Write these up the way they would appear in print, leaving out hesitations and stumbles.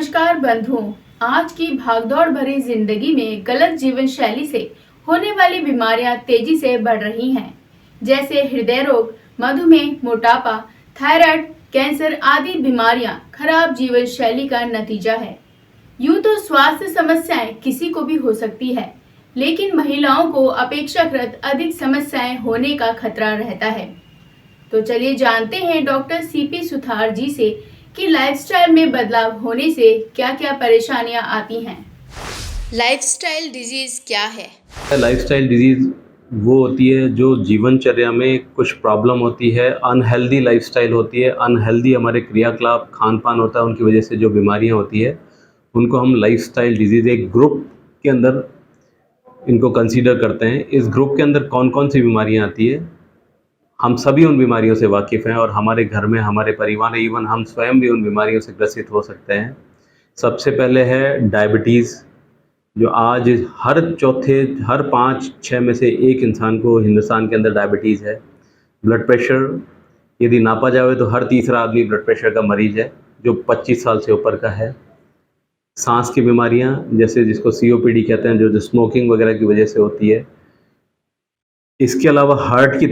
नमस्कार बंधुओं। आज की भागदौड़ भरी जिंदगी में गलत जीवन शैली से होने वाली बीमारियां तेजी से बढ़ रही हैं, जैसे हृदय रोग, मधुमेह, मोटापा, थायराइड, कैंसर आदि बीमारियां खराब जीवन शैली का नतीजा है। यूं तो स्वास्थ्य समस्याएं किसी को भी हो सकती है, लेकिन महिलाओं को अपेक्षाकृत अधिक समस्याएं होने का खतरा रहता है। तो चलिए जानते हैं डॉक्टर सीपी सुथार जी से कि लाइफस्टाइल में बदलाव होने से क्या-क्या परेशानियां आती हैं। लाइफस्टाइल डिजीज क्या है? लाइफस्टाइल डिजीज़ वो होती है जो जीवनचर्या में कुछ प्रॉब्लम होती है, अनहेल्दी लाइफस्टाइल होती है, अनहेल्दी हमारे क्रियाकलाप खान-पान होता है, उनकी वजह से जो बीमारियां होती है उनको हम लाइफस्टाइल डिजीज़ एक ग्रुप के अंदर इनको कंसीडर करते हैं। इस ग्रुप के अंदर कौन-कौन सी बीमारियां आती है, हम सभी उन बीमारियों से वाकिफ़ हैं और हमारे घर में, हमारे परिवार में, इवन हम स्वयं भी उन बीमारियों से ग्रसित हो सकते हैं। सबसे पहले है डायबिटीज़, जो आज हर 5-6 में से एक इंसान को हिंदुस्तान के अंदर डायबिटीज़ है। ब्लड प्रेशर यदि नापा जाए तो हर तीसरा आदमी ब्लड प्रेशर का मरीज़ है, जो 25 साल से ऊपर का है। सांस की बीमारियां, जैसे जिसको सीओपीडी कहते हैं, जो स्मोकिंग वगैरह की वजह से होती है। इसके अलावा हार्ट की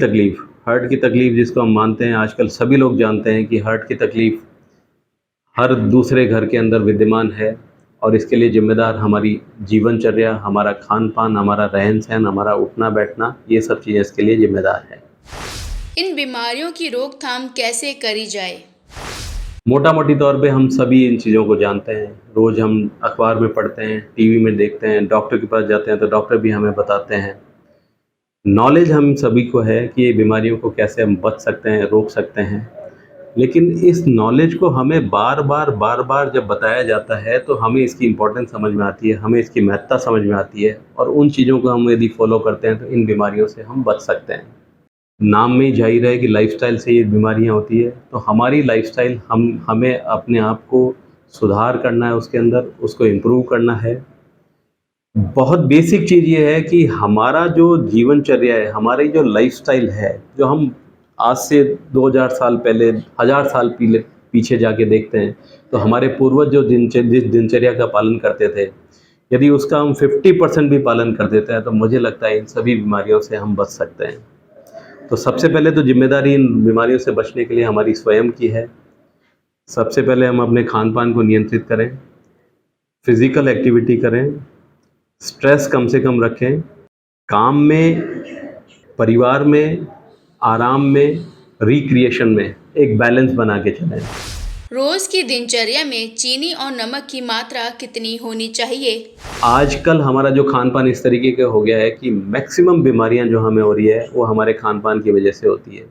तकलीफ़ जिसको हम मानते हैं, आजकल सभी लोग जानते हैं कि हार्ट की तकलीफ़ हर दूसरे घर के अंदर विद्यमान है और इसके लिए ज़िम्मेदार हमारी जीवनचर्या, हमारा खान-पान, हमारा रहन-सहन, हमारा उठना-बैठना, ये सब चीज़ें इसके लिए ज़िम्मेदार है। इन बीमारियों की रोकथाम कैसे करी जाए? मोटा-मोटी तौर पे हम सभी इन चीज़ों को जानते हैं। रोज़ हम अखबार में पढ़ते हैं, टीवी में देखते हैं, डॉक्टर के पास जाते हैं तो डॉक्टर भी हमें बताते हैं। नॉलेज हम सभी को है कि ये बीमारियों को कैसे हम बच सकते हैं, रोक सकते हैं। लेकिन इस नॉलेज को हमें बार-बार जब बताया जाता है तो हमें इसकी इम्पोर्टेंस समझ में आती है, हमें इसकी महत्ता समझ में आती है और उन चीज़ों को हम यदि फ़ॉलो करते हैं तो इन बीमारियों से हम बच सकते हैं। नाम में ही ज़ाहिर है कि लाइफ़स्टाइल से ये बीमारियाँ होती है, तो हमारी लाइफ़स्टाइल हमें अपने आप को सुधार करना है, उसके अंदर उसको इम्प्रूव करना है। बहुत बेसिक चीज़ ये है कि हमारा जो जीवनचर्या है, हमारी जो लाइफ़स्टाइल है, जो हम आज से 2000 साल पहले, 1000 साल पीछे जाके देखते हैं, तो हमारे पूर्वज जो जिस दिनचर्या का पालन करते थे, यदि उसका हम 50% भी पालन कर देते हैं, तो मुझे लगता है इन सभी बीमारियों से हम बच सकते हैं। तो सबसे पहले तो ज़िम्मेदारी इन बीमारियों से बचने के लिए हमारी स्वयं की है। सबसे पहले हम अपने खान-पान को नियंत्रित करें, फ़िज़िकल एक्टिविटी करें, स्ट्रेस कम से कम रखें, काम में, परिवार में, आराम में, रिक्रिएशन में एक बैलेंस बना के चलें। रोज की दिनचर्या में चीनी और नमक की मात्रा कितनी होनी चाहिए? आजकल हमारा जो खान-पान इस तरीके का हो गया है कि मैक्सिमम बीमारियां जो हमें हो रही है, वो हमारे खान-पान की वजह से होती है।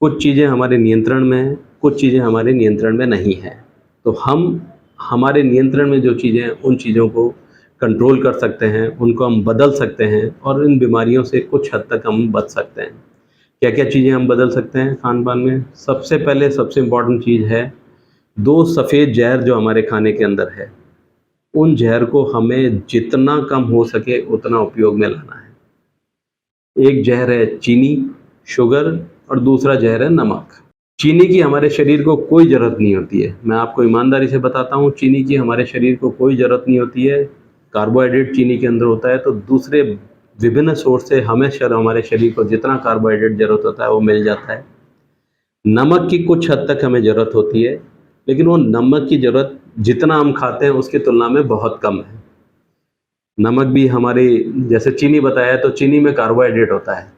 कुछ चीज़ें हमारे नियंत्रण में हैं, कुछ चीज़ें हमारे नियंत्रण में नहीं हैं। तो हम हमारे नियंत्रण में जो चीज़ें हैं, उन चीज़ों को कंट्रोल कर सकते हैं, उनको हम बदल सकते हैं और इन बीमारियों से कुछ हद तक हम बच सकते हैं। क्या-क्या चीज़ें हम बदल सकते हैं खान-पान में? सबसे पहले सबसे इम्पोर्टेंट चीज़ है, 2 सफ़ेद ज़हर जो हमारे खाने के अंदर है, उन ज़हर को हमें जितना कम हो सके उतना उपयोग में लाना है। एक ज़हर है चीनी, शुगर और दूसरा ज़हर है नमक। चीनी की हमारे शरीर को कोई ज़रूरत नहीं होती है। मैं आपको ईमानदारी से बताता हूँ, चीनी की हमारे शरीर को कोई ज़रूरत नहीं होती है। कार्बोहाइड्रेट चीनी के अंदर होता है, तो दूसरे विभिन्न सोर्स से हमें हमारे शरीर को जितना कार्बोहाइड्रेट ज़रूरत होता है वो मिल जाता है। नमक की कुछ हद तक हमें ज़रूरत होती है, लेकिन वो नमक की ज़रूरत जितना हम खाते हैं उसकी तुलना में बहुत कम है। नमक भी हमारी, जैसे चीनी बताया, तो चीनी में कार्बोहाइड्रेट होता है।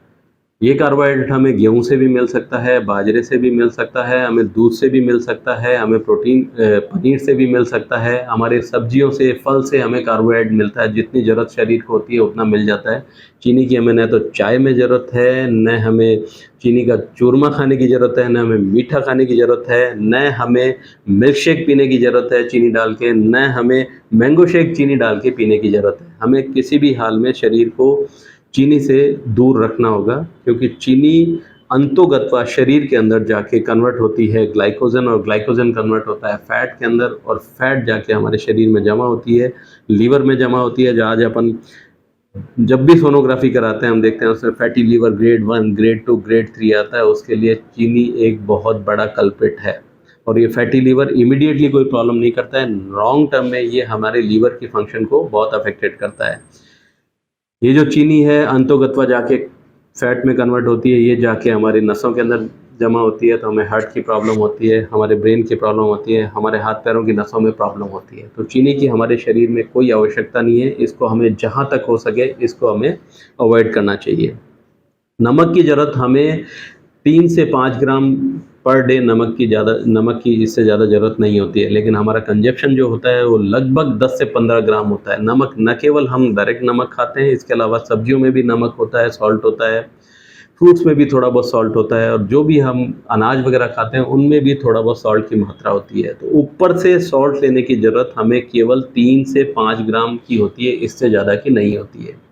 ये कार्बोहाइड्रेट हमें गेहूँ से भी मिल सकता है, बाजरे से भी मिल सकता है, हमें दूध से भी मिल सकता है, हमें पनीर से भी मिल सकता है, हमारे सब्जियों से, फल से हमें कार्बोहाइड्रेट मिलता है। जितनी ज़रूरत शरीर को होती है उतना मिल जाता है। चीनी की हमें न तो चाय में ज़रूरत है, न हमें चीनी का चूरमा खाने की ज़रूरत है, न हमें मीठा खाने की ज़रूरत है, न हमें मिल्क शेक पीने की ज़रूरत है चीनी डाल के, न हमें मैंगो शेक चीनी डाल के पीने की ज़रूरत है। हमें किसी भी हाल में शरीर को चीनी से दूर रखना होगा, क्योंकि चीनी अंतोगत्वा शरीर के अंदर जाके कन्वर्ट होती है ग्लाइकोजन, और ग्लाइकोजन कन्वर्ट होता है फैट के अंदर, और फैट जाके हमारे शरीर में जमा होती है, लीवर में जमा होती है। जो आज अपन जब भी सोनोग्राफी कराते हैं हम देखते हैं उसमें fatty liver grade 1, grade 2, grade 3 आता है। उसके लिए चीनी एक बहुत बड़ा कल्प्रिट है। और ये फैटी लीवर इमीडिएटली कोई प्रॉब्लम नहीं करता है, लॉन्ग टर्म में ये हमारे लीवर की फंक्शन को बहुत अफेक्टेड करता है। ये जो चीनी है अंतोगत्वा जाके फैट में कन्वर्ट होती है, ये जाके हमारी नसों के अंदर जमा होती है, तो हमें हार्ट की प्रॉब्लम होती है, हमारे ब्रेन की प्रॉब्लम होती है, हमारे हाथ पैरों की नसों में प्रॉब्लम होती है। तो चीनी की हमारे शरीर में कोई आवश्यकता नहीं है, इसको हमें जहाँ तक हो सके इसको हमें अवॉइड करना चाहिए। नमक की ज़रूरत हमें 3 से 5 ग्राम पर डे नमक की इससे ज़्यादा ज़रूरत नहीं होती है, लेकिन हमारा कंजप्शन जो होता है वो लगभग 10 से 15 ग्राम होता है। नमक न केवल हम डायरेक्ट नमक खाते हैं, इसके अलावा सब्जियों में भी नमक होता है, सॉल्ट होता है, फ्रूट्स में भी थोड़ा बहुत सॉल्ट होता है, और जो भी हम अनाज वगैरह खाते हैं उनमें भी थोड़ा बहुत सॉल्ट की मात्रा होती है। तो ऊपर से सॉल्ट लेने की ज़रूरत हमें केवल 3 से 5 ग्राम की होती है, इससे ज़्यादा की नहीं होती है।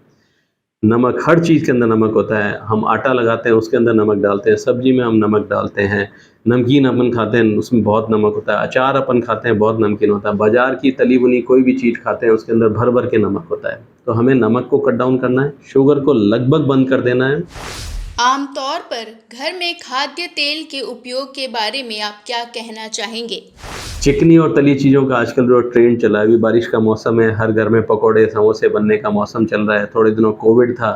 नमक, हर चीज़ के अंदर नमक होता है। हम आटा लगाते हैं उसके अंदर नमक डालते हैं, सब्जी में हम नमक डालते हैं, नमकीन अपन खाते हैं उसमें बहुत नमक होता है, अचार अपन खाते हैं बहुत नमकीन होता है, बाज़ार की तली भुनी कोई भी चीज़ खाते हैं उसके अंदर भर भर के नमक होता है। तो हमें नमक को कट डाउन करना है, शुगर को लगभग बंद कर देना है। आमतौर पर घर में खाद्य तेल के उपयोग के बारे में आप क्या कहना चाहेंगे? चिकनी और तली चीज़ों का आजकल जो ट्रेंड चला है, अभी बारिश का मौसम है, हर घर में पकौड़े समोसे बनने का मौसम चल रहा है। थोड़े दिनों कोविड था,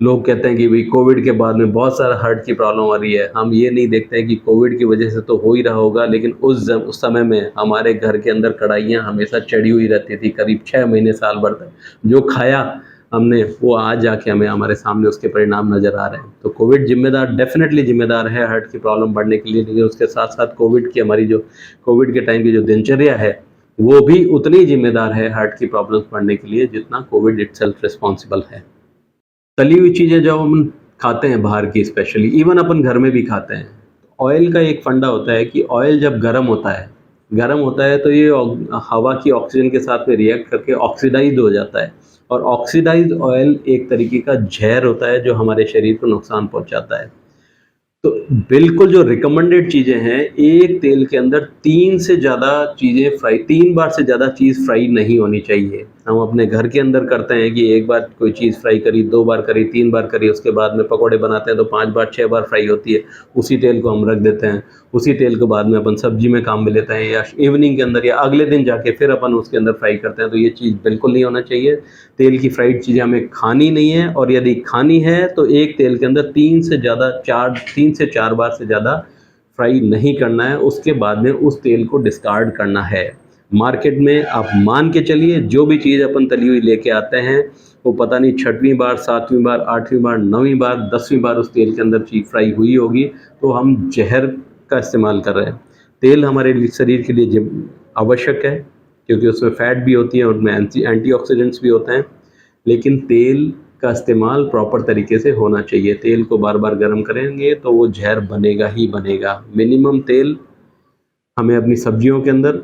लोग कहते हैं कि भाई कोविड के बाद में बहुत सारा हार्ट की प्रॉब्लम आ रही है। हम ये नहीं देखते हैं कि कोविड की वजह से तो हो ही रहा होगा, लेकिन उस समय में हमारे घर के अंदर कढ़ाइयाँ हमेशा चढ़ी हुई रहती थी, करीब 6 महीने साल भर तक। जो खाया हमने वो आज जाके हमें हमारे सामने उसके परिणाम नज़र आ रहे हैं। तो कोविड डेफिनेटली जिम्मेदार है हार्ट की प्रॉब्लम बढ़ने के लिए, लेकिन उसके साथ साथ कोविड के टाइम की जो दिनचर्या है वो भी उतनी ही जिम्मेदार है हार्ट की प्रॉब्लम्स बढ़ने के लिए जितना कोविड इटसेल्फ रिस्पॉन्सिबल है। तली हुई चीज़ें जब हम खाते हैं बाहर की, स्पेशली इवन अपन घर में भी खाते हैं, ऑयल का एक फंडा होता है कि ऑयल जब गर्म होता है तो ये हवा की ऑक्सीजन के साथ में रिएक्ट करके ऑक्सीडाइज हो जाता है, और ऑक्सीडाइज ऑयल एक तरीके का जहर होता है जो हमारे शरीर को नुकसान पहुंचाता है। तो बिल्कुल जो रिकमेंडेड चीज़ें हैं, एक तेल के अंदर 3 से ज़्यादा चीज़ें फ्राई, 3 बार से ज़्यादा चीज़ फ्राई नहीं होनी चाहिए। हम अपने घर के अंदर करते हैं कि एक बार कोई चीज़ फ्राई करी, 2 बार करी, 3 बार करी, उसके बाद में पकौड़े बनाते हैं तो 5 बार 6 बार फ्राई होती है। उसी तेल को हम रख देते हैं, उसी तेल को बाद में अपन सब्जी में काम में लेते हैं, या इवनिंग के अंदर या अगले दिन जाके फिर अपन उसके अंदर फ्राई करते हैं। तो ये चीज़ बिल्कुल नहीं होना चाहिए। तेल की फ्राइड चीज़ें हमें खानी नहीं है, और यदि खानी है तो एक तेल के अंदर 3 से 4 बार से ज़्यादा फ्राई नहीं करना है। उसके बाद में उस तेल को डिस्कार्ड करना है। मार्केट में आप मान के चलिए जो भी चीज़ अपन तली हुई लेके आते हैं वो पता नहीं 6वीं बार, 7वीं बार, 8वीं बार, 9वीं बार, 10वीं बार उस तेल के अंदर चीज़ फ्राई हुई होगी, तो हम जहर का इस्तेमाल कर रहे हैं। तेल हमारे शरीर के लिए आवश्यक है क्योंकि उसमें फैट भी होती है, उनमें एंटीऑक्सीडेंट्स भी होते हैं, लेकिन तेल का इस्तेमाल प्रॉपर तरीके से होना चाहिए। तेल को बार बार गर्म करेंगे तो वो जहर बनेगा ही बनेगा। मिनिमम तेल हमें अपनी सब्जियों के अंदर,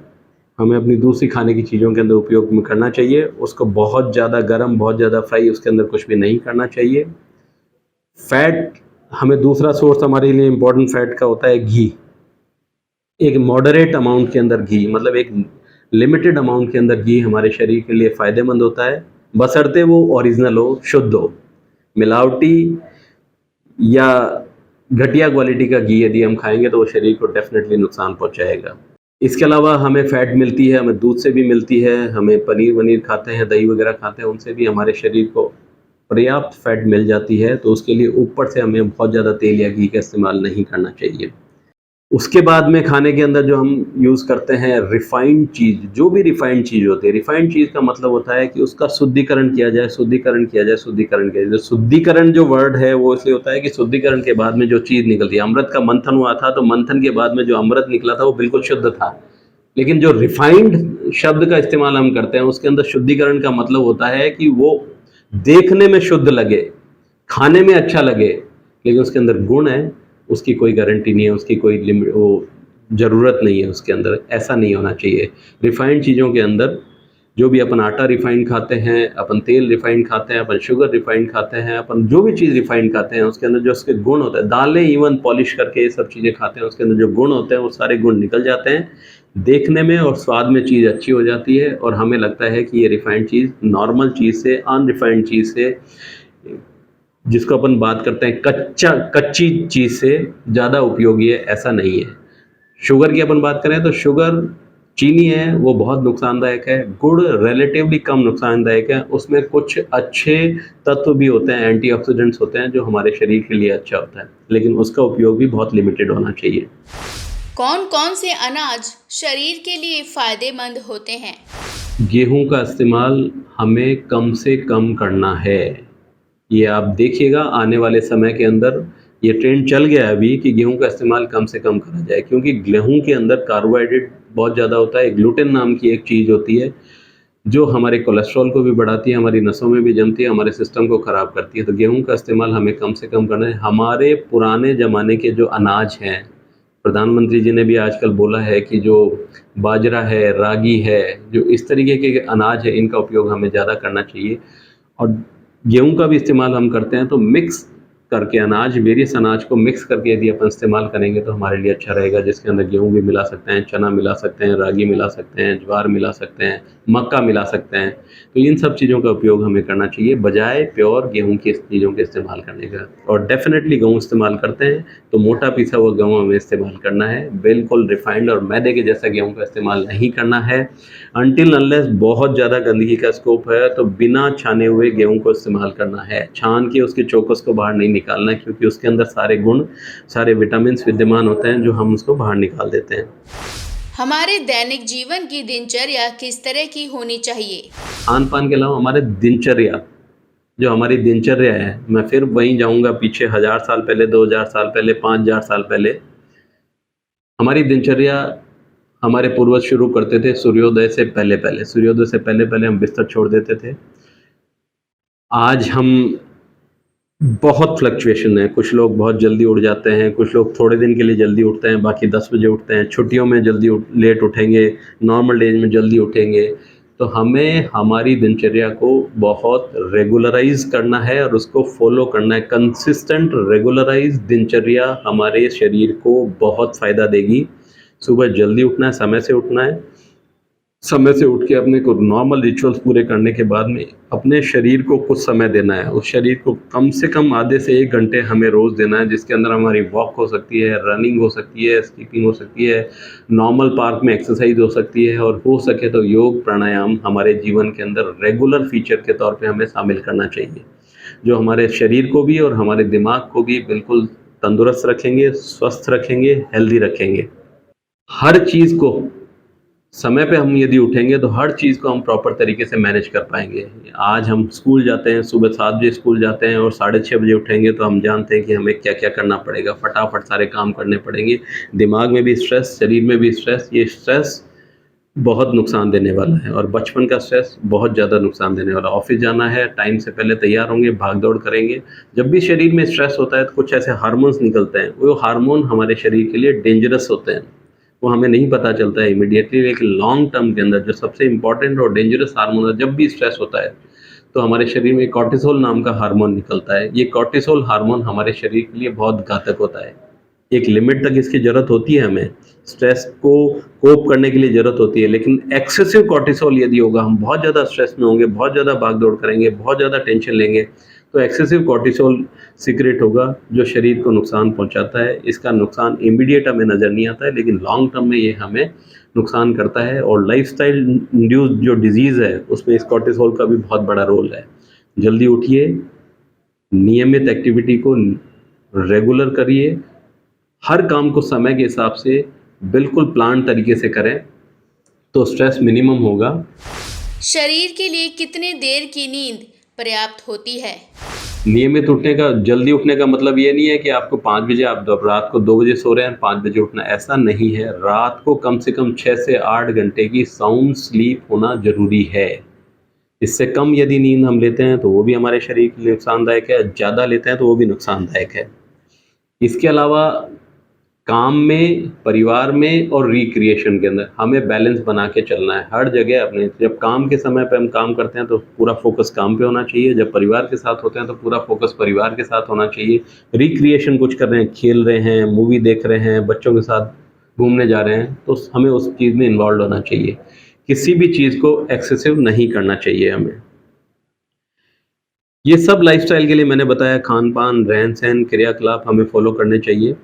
हमें अपनी दूसरी खाने की चीज़ों के अंदर उपयोग में करना चाहिए। उसको बहुत ज़्यादा गर्म, बहुत ज़्यादा फ्राई उसके अंदर कुछ भी नहीं करना चाहिए। फैट, हमें दूसरा सोर्स हमारे लिए इम्पोर्टेंट फैट का होता है घी। एक मॉडरेट अमाउंट के अंदर घी, मतलब एक लिमिटेड अमाउंट के अंदर घी हमारे शरीर के लिए फ़ायदेमंद होता है, बशर्ते वो ओरिजिनल हो, शुद्ध हो। मिलावटी या घटिया क्वालिटी का घी यदि हम खाएंगे तो वो शरीर को डेफिनेटली नुकसान पहुंचाएगा। इसके अलावा हमें फ़ैट मिलती है, हमें दूध से भी मिलती है, हमें पनीर वनीर खाते हैं, दही वगैरह खाते हैं, उनसे भी हमारे शरीर को पर्याप्त फ़ैट मिल जाती है। तो उसके लिए ऊपर से हमें बहुत ज़्यादा तेल या घी का इस्तेमाल नहीं करना चाहिए। उसके बाद में खाने के अंदर जो हम यूज़ करते हैं रिफ़ाइंड चीज़, जो भी रिफ़ाइंड चीज़ होती है, रिफ़ाइंड चीज़ का मतलब होता है कि उसका शुद्धिकरण किया जाए। तो शुद्धिकरण जो वर्ड है वो इसलिए होता है कि शुद्धिकरण के बाद में जो चीज़ निकलती है, अमृत का मंथन हुआ था तो मंथन के बाद में जो अमृत निकला था वो बिल्कुल शुद्ध था। लेकिन जो रिफ़ाइंड शब्द का इस्तेमाल हम करते हैं उसके अंदर शुद्धिकरण का मतलब होता है कि वो देखने में शुद्ध लगे, खाने में अच्छा लगे, लेकिन उसके अंदर गुण है, उसकी कोई गारंटी नहीं है, उसकी कोई लिमिट, वो ज़रूरत नहीं है उसके अंदर। ऐसा नहीं होना चाहिए। रिफ़ाइंड चीज़ों के अंदर जो भी अपन आटा रिफ़ाइंड खाते हैं, अपन तेल रिफ़ाइंड खाते हैं, अपन शुगर रिफ़ाइंड खाते हैं, अपन जो भी चीज़ रिफ़ाइंड खाते हैं उसके अंदर जो उसके गुण होते हैं, दालें इवन पॉलिश करके ये सब चीज़ें खाते हैं, उसके अंदर जो गुण होते हैं वो सारे गुण निकल जाते हैं। देखने में और स्वाद में चीज़ अच्छी हो जाती है, और हमें लगता है कि ये रिफ़ाइंड चीज़ नॉर्मल चीज़ से, अनरिफ़ाइंड चीज़ से, जिसको अपन बात करते हैं कच्ची चीज़ से ज़्यादा उपयोगी है। ऐसा नहीं है। शुगर की अपन बात करें तो शुगर चीनी है वो बहुत नुकसानदायक है, गुड़ रिलेटिवली कम नुकसानदायक है, उसमें कुछ अच्छे तत्व भी होते हैं, एंटीऑक्सीडेंट्स होते हैं जो हमारे शरीर के लिए अच्छा होता है, लेकिन उसका उपयोग भी बहुत लिमिटेड होना चाहिए। कौन कौन से अनाज शरीर के लिए फायदेमंद होते हैं? गेहूं का इस्तेमाल हमें कम से कम करना है। ये आप देखिएगा आने वाले समय के अंदर ये ट्रेंड चल गया है अभी कि गेहूं का इस्तेमाल कम से कम करा जाए, क्योंकि गेहूं के अंदर कार्बोहाइड्रेट बहुत ज़्यादा होता है। ग्लूटेन नाम की एक चीज़ होती है जो हमारे कोलेस्ट्रॉल को भी बढ़ाती है, हमारी नसों में भी जमती है, हमारे सिस्टम को ख़राब करती है। तो गेहूं का इस्तेमाल हमें कम से कम करना है। हमारे पुराने ज़माने के जो अनाज हैं, प्रधानमंत्री जी ने भी आजकल बोला है कि जो बाजरा है, रागी है, जो इस तरीके के अनाज है, इनका उपयोग हमें ज़्यादा करना चाहिए। और गेहूं का भी इस्तेमाल हम करते हैं तो मिक्स करके वेरियस अनाज को मिक्स करके यदि अपन इस्तेमाल करेंगे तो हमारे लिए अच्छा रहेगा, जिसके अंदर गेहूं भी मिला सकते हैं, चना मिला सकते हैं, रागी मिला सकते हैं, ज्वार मिला सकते हैं, मक्का मिला सकते हैं। तो इन सब चीज़ों का उपयोग हमें करना चाहिए बजाय प्योर गेहूं की चीज़ों के इस्तेमाल करने का। और डेफिनेटली गेहूं इस्तेमाल करते हैं तो मोटा पिसा हुआ गेहूं हमें इस्तेमाल करना है, बिल्कुल रिफाइंड और मैदे के जैसा गेहूं का इस्तेमाल नहीं करना है। अनटिल अनलेस बहुत ज़्यादा गंदगी का स्कोप है तो बिना छाने हुए गेहूं को इस्तेमाल करना है। छान के उसके चोकस को बाहर नहीं निकालना है, क्योंकि उसके अंदर सारे गुण, सारे विटामिन्स विद्यमान होते हैं जो हम उसको बाहर निकाल देते हैं। हमारे दैनिक जीवन की दिनचर्या किस तरह की होनी चाहिए? खान पान के अलावा हमारे दिनचर्या, जो हमारी दिनचर्या है, मैं फिर वहीं जाऊंगा पीछे 1000 साल पहले, 2000 साल पहले, 5000 साल पहले। हमारी दिनचर्या हमारे पूर्वज शुरू करते थे सूर्योदय से पहले पहले। सूर्योदय से पहले पहले हम बिस्तर छोड़ देते थे। आज हम बहुत फ्लक्चुएशन है, कुछ लोग बहुत जल्दी उठ जाते हैं, कुछ लोग थोड़े दिन के लिए जल्दी उठते हैं, बाकी 10 बजे उठते हैं, छुट्टियों में लेट उठेंगे, नॉर्मल डेज में जल्दी उठेंगे। तो हमें हमारी दिनचर्या को बहुत रेगुलराइज करना है और उसको फॉलो करना है। कंसिस्टेंट रेगुलराइज दिनचर्या हमारे शरीर को बहुत फ़ायदा देगी। सुबह जल्दी उठना है, समय से उठना है, समय से उठ के अपने को नॉर्मल रिचुअल्स पूरे करने के बाद में अपने शरीर को कुछ समय देना है। उस शरीर को कम से कम आधे से 1 घंटे हमें रोज़ देना है, जिसके अंदर हमारी वॉक हो सकती है, रनिंग हो सकती है, स्कीपिंग हो सकती है, नॉर्मल पार्क में एक्सरसाइज हो सकती है, और हो सके तो योग प्राणायाम हमारे जीवन के अंदर रेगुलर फीचर के तौर पे हमें शामिल करना चाहिए, जो हमारे शरीर को भी और हमारे दिमाग को भी बिल्कुल तंदुरुस्त रखेंगे, स्वस्थ रखेंगे, हेल्दी रखेंगे। हर चीज़ को समय पे हम यदि उठेंगे तो हर चीज़ को हम प्रॉपर तरीके से मैनेज कर पाएंगे। आज हम स्कूल जाते हैं, सुबह 7 बजे स्कूल जाते हैं और 6:30 बजे उठेंगे तो हम जानते हैं कि हमें क्या क्या करना पड़ेगा, फटाफट सारे काम करने पड़ेंगे। दिमाग में भी स्ट्रेस, शरीर में भी स्ट्रेस, ये स्ट्रेस बहुत नुकसान देने वाला है, और बचपन का स्ट्रेस बहुत ज़्यादा नुकसान देने वाला है। ऑफिस जाना है, टाइम से पहले तैयार होंगे, भाग दौड़ करेंगे। जब भी शरीर में स्ट्रेस होता है तो कुछ ऐसे हार्मोन्स निकलते हैं, वो हार्मोन हमारे शरीर के लिए डेंजरस होते हैं, वो हमें नहीं पता चलता है इमीडिएटली, लेकिन लॉन्ग टर्म के अंदर जो सबसे इंपॉर्टेंट और डेंजरस हार्मोन है, जब भी स्ट्रेस होता है तो हमारे शरीर में कॉर्टिसोल नाम का हार्मोन निकलता है। ये कॉर्टिसोल हार्मोन हमारे शरीर के लिए बहुत घातक होता है। एक लिमिट तक इसकी ज़रूरत होती है, हमें स्ट्रेस को कोप करने के लिए ज़रूरत होती है, लेकिन एक्सेसिव कॉर्टिसोल यदि होगा, हम बहुत ज़्यादा स्ट्रेस में होंगे, बहुत ज़्यादा भाग दौड़ करेंगे, बहुत ज़्यादा टेंशन लेंगे, तो एक्सेसिव कॉर्टिसोल सीक्रेट होगा जो शरीर को नुकसान पहुंचाता है। इसका नुकसान इमीडिएट हमें नज़र नहीं आता है, लेकिन लॉन्ग टर्म में ये हमें नुकसान करता है। और लाइफस्टाइल इंड्यूस जो डिजीज़ है उसमें इस कॉर्टिसोल का भी बहुत बड़ा रोल है। जल्दी उठिए, नियमित एक्टिविटी को रेगुलर करिए, हर काम को समय के हिसाब से बिल्कुल प्लान तरीके से करें तो स्ट्रेस मिनिमम होगा। शरीर के लिए कितने देर की नींद पर्याप्त होती है? नियमित उठने का, जल्दी उठने का मतलब ये नहीं है कि आपको 5 बजे, आप रात को 2 बजे सो रहे हैं, 5 बजे उठना, ऐसा नहीं है। रात को कम से कम 6 से 8 घंटे की साउंड स्लीप होना ज़रूरी है। इससे कम यदि नींद हम लेते हैं तो वो भी हमारे शरीर के लिए नुकसानदायक है, ज़्यादा लेते हैं तो वो भी नुकसानदायक है। इसके अलावा काम में, परिवार में और रिक्रिएशन के अंदर हमें बैलेंस बना के चलना है हर जगह अपने। जब काम के समय पे हम काम करते हैं तो पूरा फोकस काम पे होना चाहिए, जब परिवार के साथ होते हैं तो पूरा फोकस परिवार के साथ होना चाहिए। रिक्रिएशन कुछ कर रहे हैं, खेल रहे हैं, मूवी देख रहे हैं, बच्चों के साथ घूमने जा रहे हैं, तो हमें उस चीज़ में इन्वॉल्व होना चाहिए। किसी भी चीज़ को एक्सेसिव नहीं करना चाहिए हमें। ये सब लाइफस्टाइल के लिए मैंने बताया, खान पान, रहन सहन, क्रियाकलाप हमें फॉलो करने चाहिए।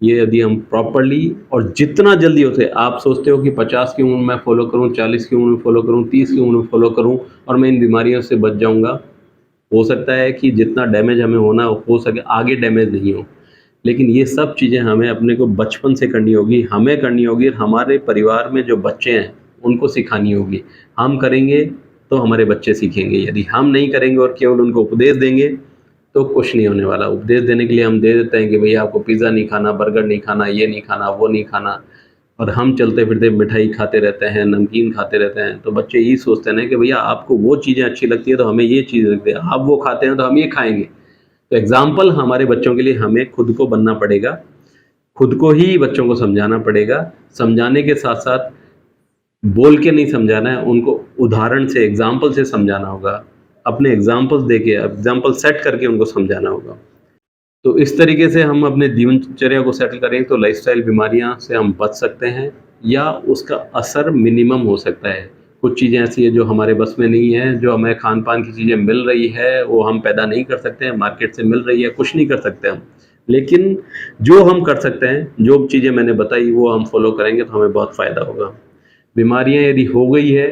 ये यदि हम प्रॉपरली और जितना जल्दी हो सके, आप सोचते हो कि 50 की उम्र में फॉलो करूं, 40 की उम्र में फॉलो करूं, 30 की उम्र में फॉलो करूं और मैं इन बीमारियों से बच जाऊंगा। हो सकता है कि जितना डैमेज हमें होना हो सके आगे डैमेज नहीं हो, लेकिन ये सब चीज़ें हमें अपने को बचपन से करनी होगी, हमें करनी होगी और हमारे परिवार में जो बच्चे हैं उनको सिखानी होगी। हम करेंगे तो हमारे बच्चे सीखेंगे, यदि हम नहीं करेंगे और केवल उनको उपदेश देंगे तो कुछ नहीं होने वाला। उपदेश देने के लिए हम दे देते हैं कि भैया आपको पिज़्ज़ा नहीं खाना, बर्गर नहीं खाना, ये नहीं खाना, वो नहीं खाना, और हम चलते फिरते मिठाई खाते रहते हैं, नमकीन खाते रहते हैं। तो बच्चे यही सोचते हैं ना कि भैया आपको वो चीज़ें अच्छी लगती है तो हमें ये चीज़ लगती है, आप वो खाते हैं तो हम ये खाएँगे। तो एग्ज़ाम्पल हमारे बच्चों के लिए हमें खुद को बनना पड़ेगा, खुद को ही बच्चों को समझाना पड़ेगा। समझाने के साथ-साथ बोल के नहीं समझाना है, उनको उदाहरण से, एग्ज़ाम्पल से समझाना होगा। अपने एग्ज़ाम्पल्स देके, एग्ज़ाम्पल सेट करके उनको समझाना होगा। तो इस तरीके से हम अपने दिनचर्या को सेटल करें तो लाइफ़स्टाइल बीमारियाँ से हम बच सकते हैं या उसका असर मिनिमम हो सकता है। कुछ चीज़ें ऐसी हैं जो हमारे बस में नहीं है, जो हमें खान-पान की चीज़ें मिल रही है, वो हम पैदा नहीं कर सकते हैं, मार्केट से मिल रही है, कुछ नहीं कर सकते हम। लेकिन जो हम कर सकते हैं, जो चीज़ें मैंने बताई वो हम फ़ॉलो करेंगे तो हमें बहुत फ़ायदा होगा। बीमारियाँ यदि हो गई है,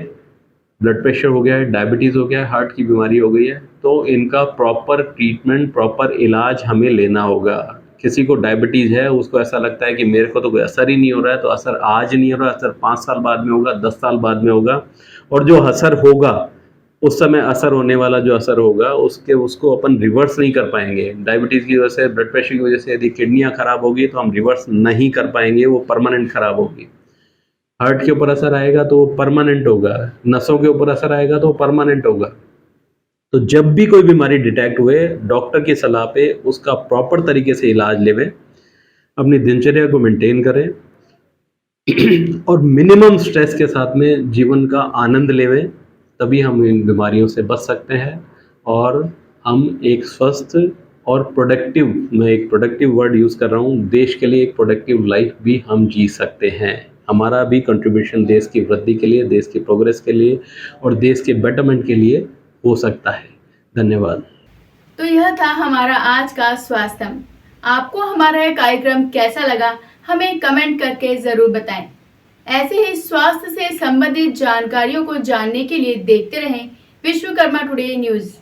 ब्लड प्रेशर हो गया है, डायबिटीज़ हो गया है, हार्ट की बीमारी हो गई है, तो इनका प्रॉपर ट्रीटमेंट, प्रॉपर इलाज हमें लेना होगा। किसी को डायबिटीज़ है, उसको ऐसा लगता है कि मेरे को तो कोई असर ही नहीं हो रहा है, तो असर आज नहीं हो रहा है, असर 5 साल बाद में होगा, 10 साल बाद में होगा, और जो असर होगा, उस समय असर होने वाला जो असर होगा, उसको अपन रिवर्स नहीं कर पाएँगे। डायबिटीज़ की वजह से, ब्लड प्रेशर की वजह से यदि किडनियाँ खराब होगी, तो हम रिवर्स नहीं कर पाएँगे, वो परमानेंट खराब होगी। हार्ट के ऊपर असर आएगा तो वो परमानेंट होगा, नसों के ऊपर असर आएगा तो वो परमानेंट होगा। तो जब भी कोई बीमारी डिटेक्ट हुए, डॉक्टर की सलाह पे उसका प्रॉपर तरीके से इलाज लेवें, अपनी दिनचर्या को मेंटेन करें और मिनिमम स्ट्रेस के साथ में जीवन का आनंद लेवें, तभी हम इन बीमारियों से बच सकते हैं और हम एक स्वस्थ और प्रोडक्टिव, मैं एक प्रोडक्टिव वर्ड यूज़ कर रहा हूँ, देश के लिए एक प्रोडक्टिव लाइफ भी हम जी सकते हैं। हमारा भी कंट्रीब्यूशन देश की वृद्धि के लिए, देश की प्रोग्रेस के लिए और देश के बेटरमेंट के लिए हो सकता है। धन्यवाद। तो यह था हमारा आज का स्वास्थ्य। आपको हमारा यह कार्यक्रम कैसा लगा, हमें कमेंट करके ज़रूर बताएं। ऐसे ही स्वास्थ्य से संबंधित जानकारियों को जानने के लिए देखते रहें विश्वकर्मा टुडे न्यूज़।